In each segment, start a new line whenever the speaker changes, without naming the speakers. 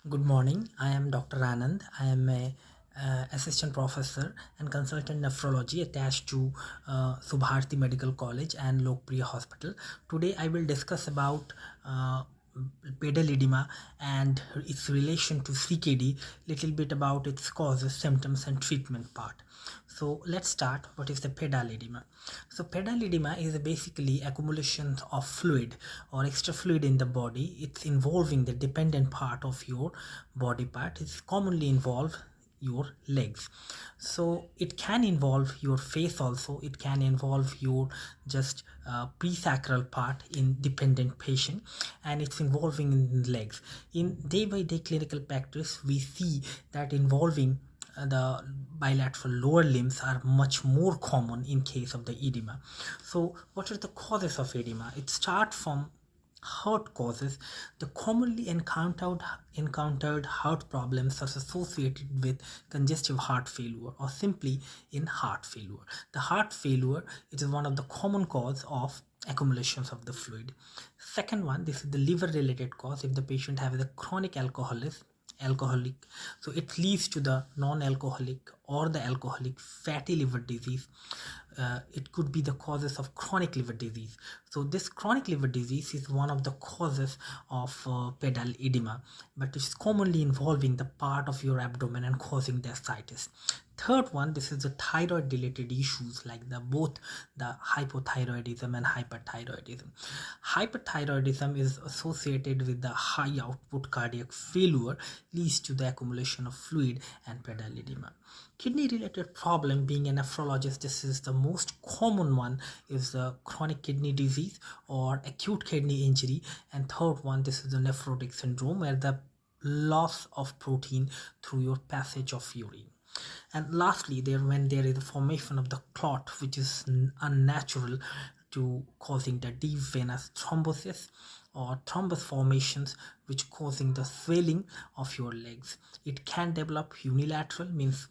Good morning. I am Dr. Anand. I am a assistant professor and consultant nephrology attached to Subharti Medical College and Lokpriya Hospital. Today I will discuss about pedal edema and its relation to CKD, little bit about its causes, symptoms and treatment part. So let's start. What is the pedal edema? So pedal edema is basically accumulation of fluid or extra fluid in the body. It's involving the dependent part of your body part. It's commonly involve your legs, so it can involve your face also. It can involve your just presacral part in dependent patient, and it's involving in legs. In day by day clinical practice we see that involving the bilateral lower limbs are much more common in case of the edema. So what are the causes of edema? It starts from heart causes. The commonly encountered heart problems are associated with congestive heart failure or simply in heart failure. The heart failure, it is one of the common cause of accumulations of the fluid. Second one, this is the liver related cause. If the patient has a chronic alcoholic, so it leads to the non-alcoholic or the alcoholic fatty liver disease. It could be the causes of chronic liver disease. So this chronic liver disease is one of the causes of pedal edema, but it's commonly involving the part of your abdomen and causing the ascites. Third one, this is the thyroid related issues like both the hypothyroidism and hyperthyroidism. Hyperthyroidism is associated with the high output cardiac failure, leads to the accumulation of fluid and pedal edema. Kidney related problem, being a nephrologist, this is the most common one, is the chronic kidney disease or acute kidney injury. And third one, this is the nephrotic syndrome, where the loss of protein through your passage of urine. And lastly, when there is a formation of the clot which is unnatural to causing the deep venous thrombosis or thrombus formations which causing the swelling of your legs. It can develop unilateral, means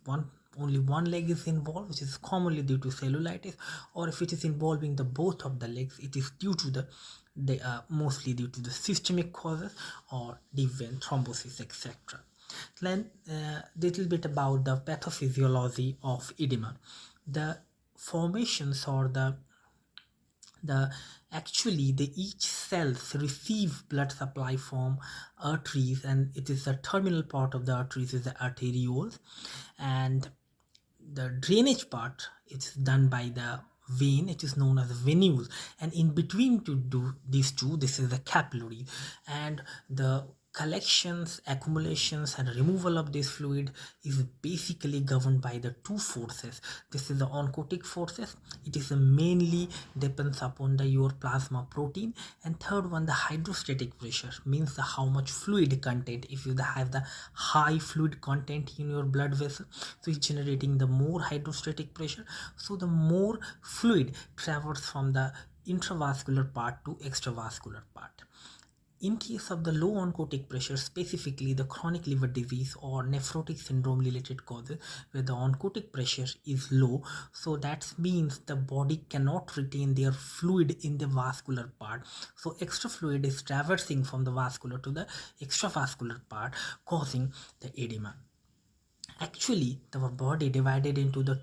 only one leg is involved, which is commonly due to cellulitis, or if it is involving the both of the legs, it is due to the mostly due to the systemic causes or deep vein thrombosis, etc. Then little bit about the pathophysiology of edema. The formations or the actually the each cells receive blood supply from arteries, and it is the terminal part of the arteries is the arterioles, and the drainage part is done by the vein. It is known as venules, and in between to do these two, this is the capillary, and the collections, accumulations and removal of this fluid is basically governed by the two forces. This is the oncotic forces. It is mainly depends upon your plasma protein. And third one, the hydrostatic pressure, means how much fluid content. If you have the high fluid content in your blood vessel, so it's generating the more hydrostatic pressure, so the more fluid travels from the intravascular part to extravascular part. In case of the low oncotic pressure, specifically the chronic liver disease or nephrotic syndrome related causes where the oncotic pressure is low, so that means the body cannot retain their fluid in the vascular part, so extra fluid is traversing from the vascular to the extravascular part, causing the edema. Actually, the body divided into the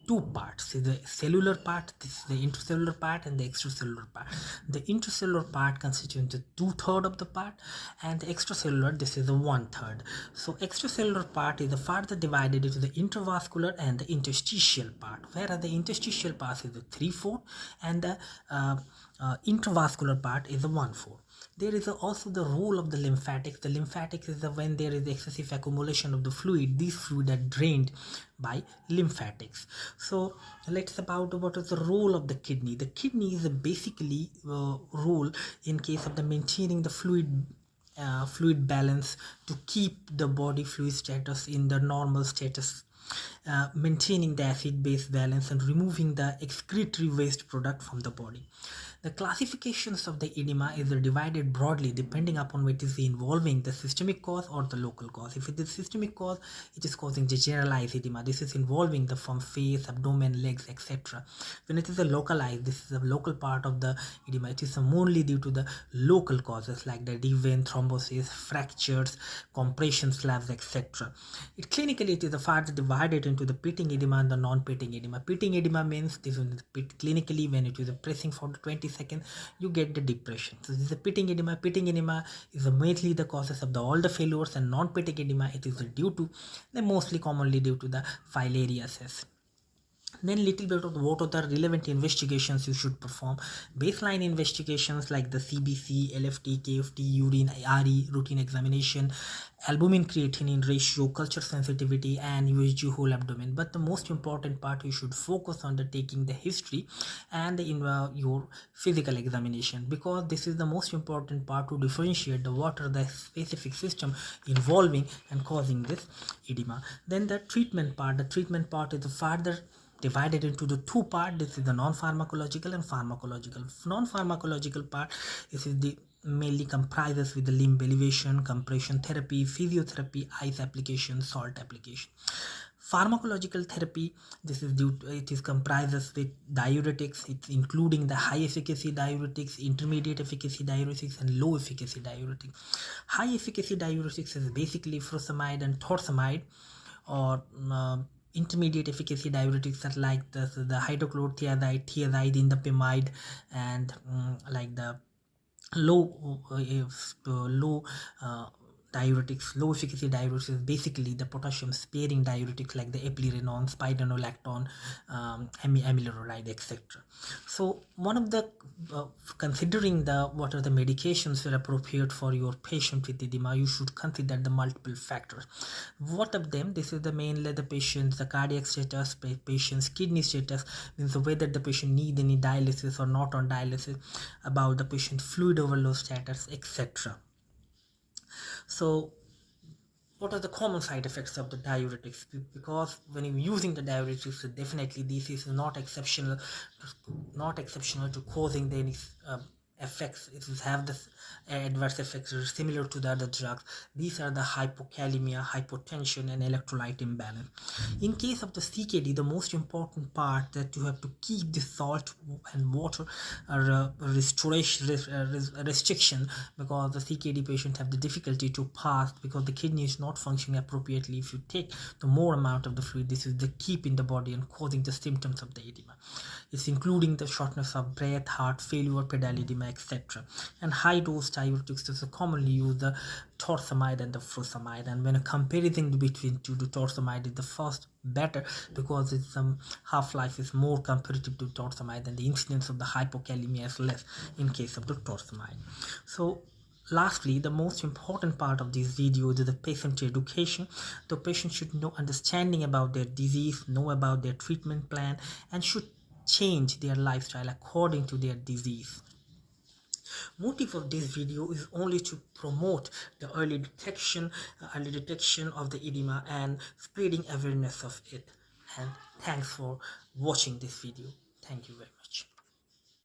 two parts, is the cellular part, this is the intracellular part, and the extracellular part. The intracellular part constitutes the 2/3 of the part, and the extracellular, this is the 1/3. So extracellular part is the further divided into the intravascular and the interstitial part, whereas the interstitial part is the 3/4 and the intravascular part is the 1/4. There is also the role of the lymphatics. The lymphatics is when there is excessive accumulation of the fluid, these fluid are drained by lymphatics. So let's about what is the role of the kidney. The kidney is basically role in case of the maintaining the fluid balance, to keep the body fluid status in the normal status, maintaining the acid base balance and removing the excretory waste product from the body. The classifications of the edema is divided broadly depending upon whether it is involving the systemic cause or the local cause. If it is systemic cause, it is causing the generalized edema. This is involving the from face, abdomen, legs, etc. When it is a localized, this is a local part of the edema. It is mainly due to the local causes like the deep vein thrombosis, fractures, compression slabs, etc. Clinically, it is further divided into the pitting edema and the non-pitting edema. Pitting edema means this is clinically when it is pressing for 20 seconds, you get the depression. So this is a pitting edema. Pitting edema is mainly the causes of all the failures, and non-pitting edema, it is due to mostly commonly due to the filariasis. Then little bit of what are the relevant investigations you should perform. Baseline investigations like the CBC, LFT, KFT, urine, RE, routine examination, albumin creatinine ratio, culture sensitivity, and USG whole abdomen. But the most important part, you should focus on the taking the history and your physical examination, because this is the most important part to differentiate what are the specific system involving and causing this edema. Then the treatment part is further divided into the two parts. This is the non-pharmacological and pharmacological. Non-pharmacological part, this is the mainly comprises with the limb elevation, compression therapy, physiotherapy, ice application, salt application. Pharmacological therapy, this is it is comprises with diuretics. It's including the high efficacy diuretics, intermediate efficacy diuretics, and low efficacy diuretics. High efficacy diuretics is basically furosemide and torsemide, or intermediate efficacy diuretics are like the hydrochlorothiazide, thiazide, indapamide, and like the low diuretics. Low efficacy diuretics is basically the potassium sparing diuretics like the eplerenone, spironolactone, amiloride, etc. So one of the considering the what are the medications that are appropriate for your patient with edema, you should consider the multiple factors. What of them? This is the mainly the patient's the cardiac status, patient's kidney status, means whether the patient need any dialysis or not on dialysis, about the patient fluid overload status, etc. So what are the common side effects of the diuretics? Because when you're using the diuretics, definitely this is not exceptional to causing any effects. It will have the adverse effects similar to the other drugs. These are the hypokalemia, hypotension, and electrolyte imbalance. In case of the CKD, the most important part that you have to keep the salt and water restriction, because the CKD patients have the difficulty to pass because the kidney is not functioning appropriately. If you take the more amount of the fluid, this is the keep in the body and causing the symptoms of the edema. It's including the shortness of breath, heart failure, pedal edema, etc. And high dose diuretics is commonly used the torsemide and the furosemide. And when a comparison between two, the torsemide is the first better because its half-life is more comparative to torsemide, and the incidence of the hypokalemia is less in case of the torsemide. So lastly, the most important part of this video is the patient education. The patient should know understanding about their disease, know about their treatment plan, and should change their lifestyle according to their disease. Motive of this video is only to promote the early detection of the edema and spreading awareness of it. And thanks for watching this video. Thank you very much.